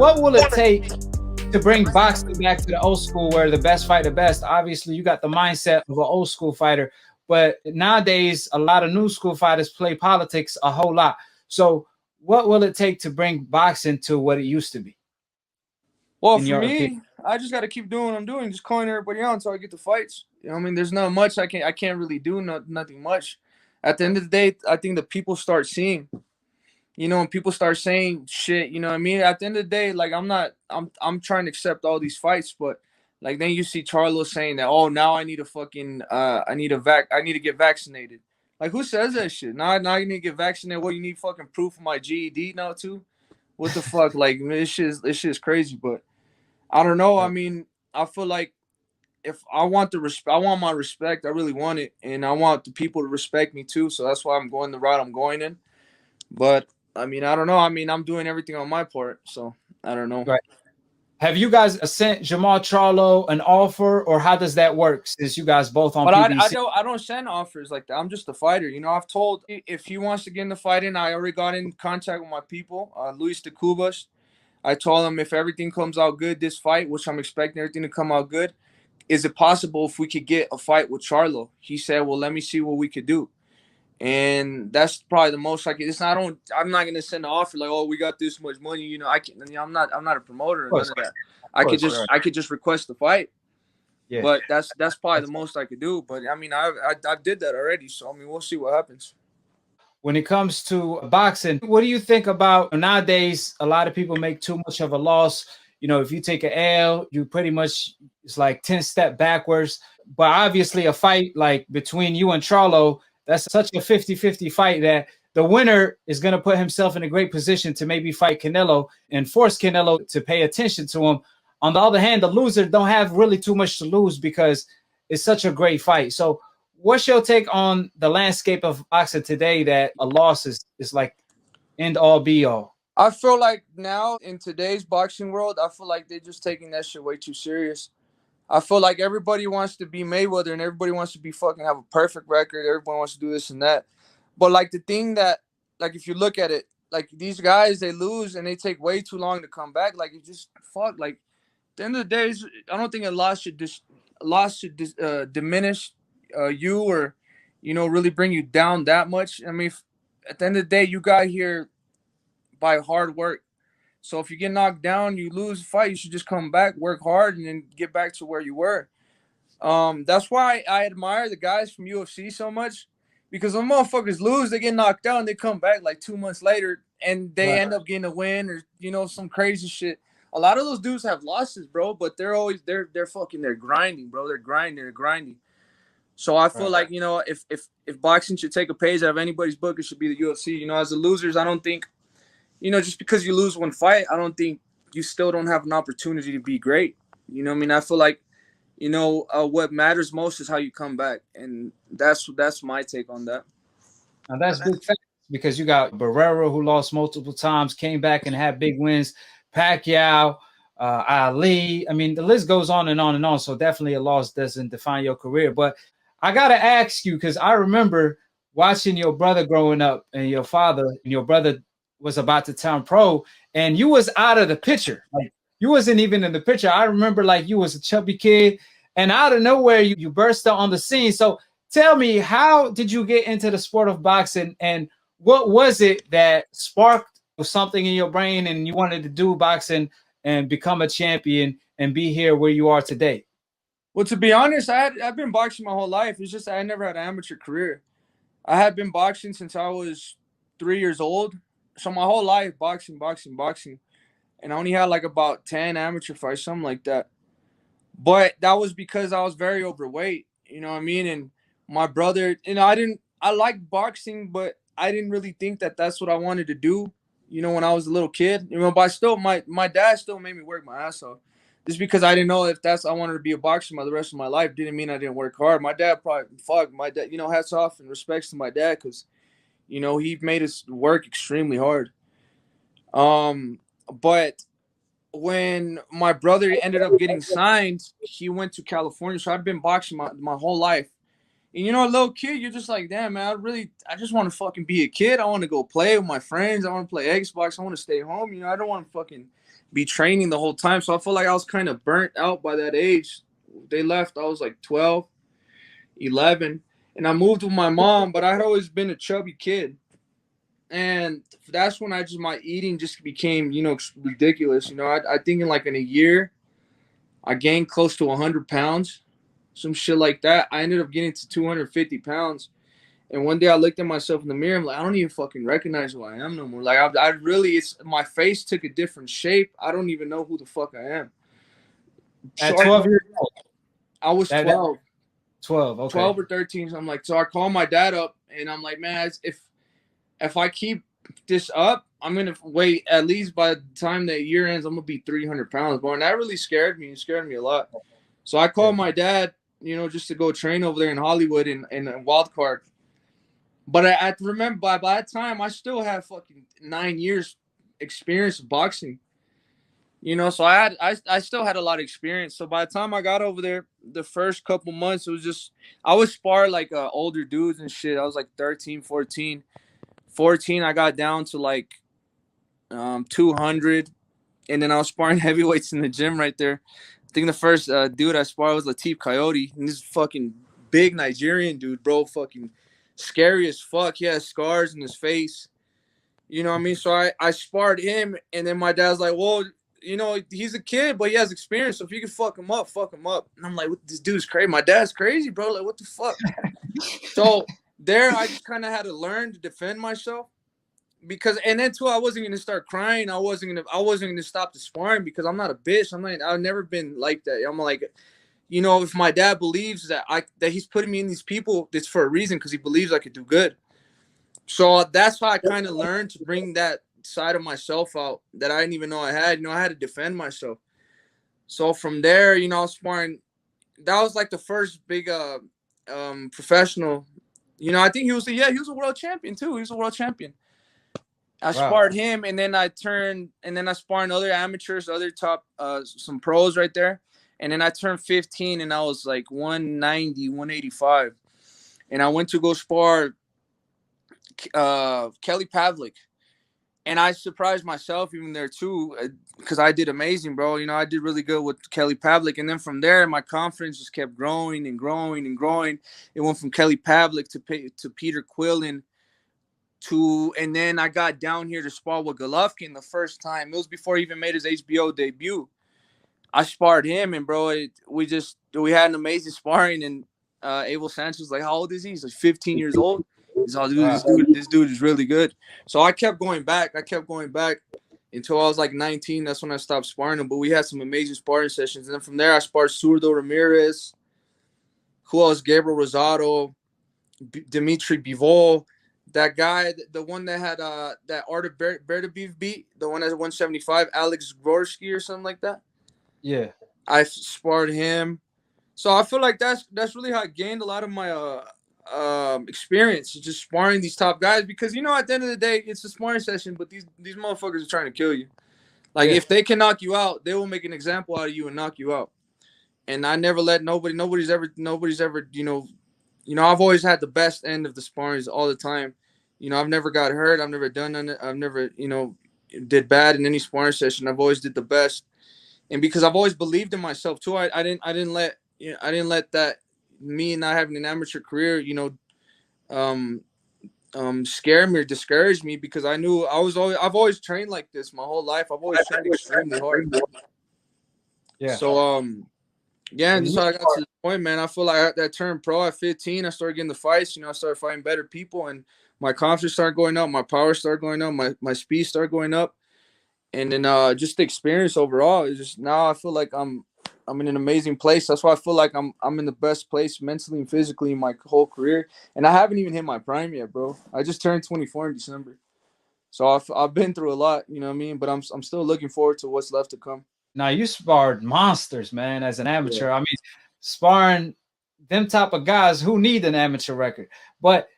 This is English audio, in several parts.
what will it take to bring boxing back to the old school where the best fight the best? Obviously, you got the mindset of an old school fighter, but nowadays a lot of new school fighters play politics a whole lot. So what will it take to bring boxing to what it used to be, Well, in for your opinion? me, I just got to keep doing what I'm doing, just calling everybody out until I get the fights. You know what I mean? There's not much I can't really do, nothing much. At the end of the day, I think the people start seeing, and people start saying shit, you know what I mean? At the end of the day, like I'm trying to accept all these fights, but like then you see Charlo saying that, oh, now I need a fucking I need to get vaccinated. Like who says that shit? Now you need to get vaccinated. What, you need fucking proof of my GED now too? What the fuck? Like this shit is crazy, but I don't know. I mean, I feel like if I want the respect, I want my respect. I really want it, and I want the people to respect me too. So that's why I'm going the route I'm going in. But I mean, I don't know. I mean, I'm doing everything on my part, so I don't know. Right. Have you guys sent Jermall Charlo an offer, or how does that work? Since you guys both on But I PBC, don't send offers like that. I'm just a fighter. I've told if he wants to get in the fight in, I already got in contact with my people, Luis de Cubas. I told him if everything comes out good this fight, which I'm expecting everything to come out good, is it possible if we could get a fight with Charlo? He said, well, let me see what we could do. And that's probably the most I can. I'm not gonna send an offer like, oh, we got this much money. I can. I'm not a promoter or none of that. of course, right. I could just request the fight. Yeah. But that's probably the most I could do. But I mean, I did that already. So I mean, we'll see what happens. When it comes to boxing, what do you think about nowadays? A lot of people make too much of a loss. If you take an L, you pretty much, it's like 10 step backwards. But obviously a fight like between you and Charlo, that's such a 50-50 fight that the winner is going to put himself in a great position to maybe fight Canelo and force Canelo to pay attention to him. On the other hand, the loser don't have really too much to lose because it's such a great fight. So what's your take on the landscape of boxing today, that a loss is like end all be all? I feel like now in today's boxing world, I feel like they're just taking that shit way too serious. I feel like everybody wants to be Mayweather and everybody wants to be fucking have a perfect record. Everyone wants to do this and that. But like the thing that, like if you look at it, like these guys, they lose and they take way too long to come back. Like it just fuck. Like at the end of the day, I don't think a loss should diminish you or really bring you down that much. I mean, at the end of the day, you got here by hard work. So if you get knocked down, you lose a fight, you should just come back, work hard, and then get back to where you were. That's why I admire the guys from UFC so much, because when motherfuckers lose, they get knocked down, they come back like 2 months later, and they end up getting a win or some crazy shit. A lot of those dudes have losses, bro, but they're they're grinding, bro. They're grinding. So I feel like if boxing should take a page out of anybody's book, it should be the UFC. As the losers, I don't think just because you lose one fight, I don't think you still don't have an opportunity to be great. What I mean? I feel like, what matters most is how you come back. And that's my take on that. Now that's big facts, because you got Barrera, who lost multiple times, came back and had big wins. Pacquiao, Ali. I mean, the list goes on and on and on. So definitely a loss doesn't define your career. But I got to ask you, because I remember watching your brother growing up and your father, and your brother was about to turn pro, and you was out of the picture. Like you wasn't even in the picture. I remember like you was a chubby kid, and out of nowhere you burst out on the scene. So tell me, how did you get into the sport of boxing, and what was it that sparked something in your brain and you wanted to do boxing and become a champion and be here where you are today? Well, to be honest, I've been boxing my whole life. It's just I never had an amateur career. I had been boxing since I was 3 years old. So my whole life, boxing. And I only had like about 10 amateur fights, something like that. But that was because I was very overweight, you know what I mean? And my brother, I liked boxing, but I didn't really think that that's what I wanted to do, when I was a little kid. But I still, my dad still made me work my ass off. Just because I didn't know if I wanted to be a boxer the rest of my life didn't mean I didn't work hard. My dad my dad, hats off and respects to my dad, because he made us work extremely hard. But when my brother ended up getting signed, he went to California. So I'd been boxing my whole life. And a little kid, you're just like, damn, man, I just want to fucking be a kid. I want to go play with my friends. I want to play Xbox. I want to stay home. I don't want to fucking be training the whole time. So I feel like I was kind of burnt out by that age. They left, I was like 12, 11, and I moved with my mom, but I had always been a chubby kid. And that's when my eating just became, ridiculous. I think in a year, I gained close to 100 pounds, some shit like that. I ended up getting to 250 pounds. And one day I looked at myself in the mirror. I'm like, I don't even fucking recognize who I am no more. Like, I really, my face took a different shape. I don't even know who the fuck I am. At 12 years old? I was 12. 12, okay. 12 or 13. So I'm like, so I called my dad up and I'm like, man, if I keep this up, I'm going to wait at least by the time that year ends, I'm going to be 300 pounds more. And that really scared me. It scared me a lot. So I called my dad, just to go train over there in Hollywood in a wild card. But I remember by that time, I still had fucking 9 years experience of boxing. So I still had a lot of experience. So by the time I got over there, the first couple months, it was just, I would spar like older dudes and shit. I was like 13, 14. 14, I got down to like 200. And then I was sparring heavyweights in the gym right there. I think the first dude I sparred was Latif Coyote. And this fucking big Nigerian dude, bro. Fucking scary as fuck. He has scars in his face. You know what I mean? So I sparred him. And then my dad's like, well, he's a kid, but he has experience. So if you can fuck him up, fuck him up. And I'm like, this dude's crazy. My dad's crazy, bro. Like, what the fuck? So there, I just kind of had to learn to defend myself. And then too, I wasn't gonna start crying. I wasn't gonna stop the sparring because I'm not a bitch. I've never been like that. I'm like, if my dad believes that he's putting me in these people, it's for a reason because he believes I could do good. So that's how I kind of learned to bring that side of myself out that I didn't even know I had. I had to defend myself. So from there, I was sparring. That was like the first big professional. I think he was a world champion too. He was a world champion. I sparred him, and then I sparred other amateurs, other top, some pros right there. And then I turned 15, and I was like 190, 185. And I went to go spar Kelly Pavlik. And I surprised myself even there too, because I did amazing, bro. I did really good with Kelly Pavlik. And then from there, my confidence just kept growing and growing and growing. It went from Kelly Pavlik to Peter Quillen. And then I got down here to spar with Golovkin the first time. It was before he even made his HBO debut. I sparred him, and bro, we had an amazing sparring. And Abel Sanchez was like, how old is he? He's like 15 years old. He's like, this dude is really good. So I kept going back. Until I was like 19. That's when I stopped sparring him. But we had some amazing sparring sessions. And then from there, I sparred Zurdo Ramirez. Who else? Gabriel Rosado, Dimitri Bivol. That guy, the one that had that Art of Berdabeev beat, the one at 175, Alex Gorski or something like that. Yeah, I sparred him. So I feel like that's really how I gained a lot of my experience, just sparring these top guys. Because at the end of the day, it's a sparring session, but these motherfuckers are trying to kill you. Like if they can knock you out, they will make an example out of you and knock you out. And I never let nobody's ever I've always had the best end of the sparrings all the time. I've never got hurt. I've never done none. I've never, did bad in any sparring session. I've always did the best. And because I've always believed in myself too, I didn't let that, me not having an amateur career, scare me or discourage me, because I knew I've always trained like this my whole life. I've always trained extremely hard. Yeah. So and so I got to the point, man. I feel like that turned pro at 15. I started getting the fights. I started fighting better people, and my confidence started going up. My power started going up. My speed started going up, and then just the experience overall is just, now I feel like I'm in an amazing place. That's why I feel like I'm in the best place mentally and physically in my whole career, and I haven't even hit my prime yet, bro. I just turned 24 in December, so I've been through a lot. You know what I mean? But I'm still looking forward to what's left to come. Now you sparred monsters, man, as an amateur. I mean, sparring them type of guys who need an amateur record. But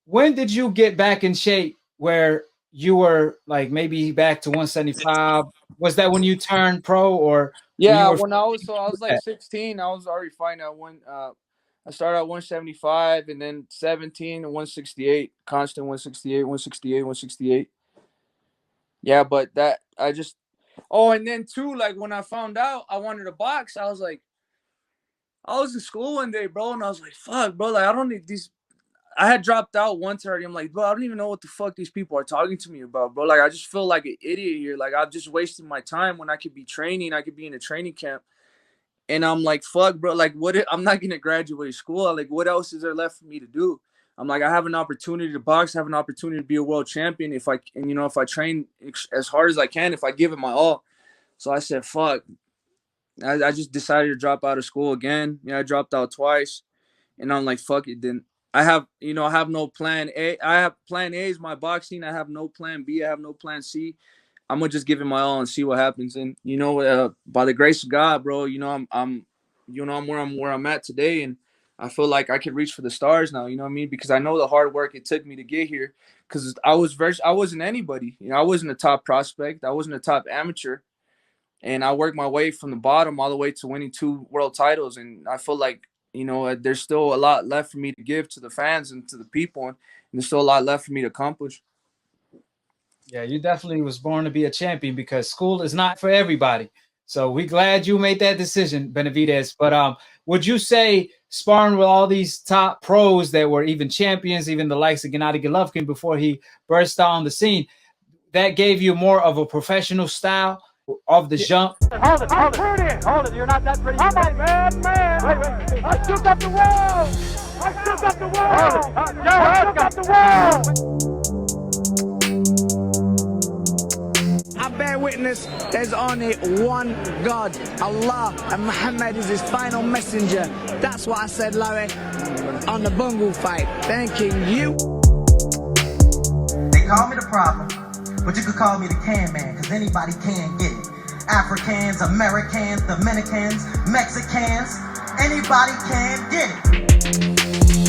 when did you get back in shape where you were like maybe back to 175? Was that when you turned pro, or Yeah, when I was like 16, I was already fighting at I started at 175, and then 17 and 168, constant 168, 168, 168. Yeah, but that Oh, and then too, like when I found out I wanted to box, I was like, I was in school one day, bro, and I was like, fuck, bro, like I don't need these. I had dropped out once already. I'm like, bro, I don't even know what the fuck these people are talking to me about, bro. Like I just feel like an idiot here. Like I've just wasted my time when I could be training. I could be in a training camp. And I'm like, fuck, bro. Like, I'm not gonna graduate school. Like, what else is there left for me to do? I'm like, I have an opportunity to box, I have an opportunity to be a world champion if I train as hard as I can, if I give it my all. So I said, fuck. I just decided to drop out of school again. I dropped out twice, and I'm like, fuck it. Then I have no plan A. I have plan A is my boxing. I have no plan B. I have no plan C. I'm gonna just give it my all and see what happens. And by the grace of God, bro, I'm where I'm at today, and I feel like I can reach for the stars now. You know what I mean? Because I know the hard work it took me to get here. Because I wasn't anybody. I wasn't a top prospect. I wasn't a top amateur, and I worked my way from the bottom all the way to winning 2 world titles. And I feel like there's still a lot left for me to give to the fans and to the people, and there's still a lot left for me to accomplish. Yeah, you definitely was born to be a champion because school is not for everybody. So we're glad you made that decision, Benavidez. But would you say sparring with all these top pros that were even champions, even the likes of Gennady Golovkin before he burst on the scene, that gave you more of a professional style of the jump? Hold it. You're not that pretty. I'm a man. Wait. I shook up the world. I shook up the world. I bear witness, there's only one God, Allah, and Muhammad is his final messenger. That's what I said, Larry, on the bungle fight. Thanking you. They call me the problem, but you could call me the can man, because anybody can get it. Africans, Americans, Dominicans, Mexicans, anybody can get it.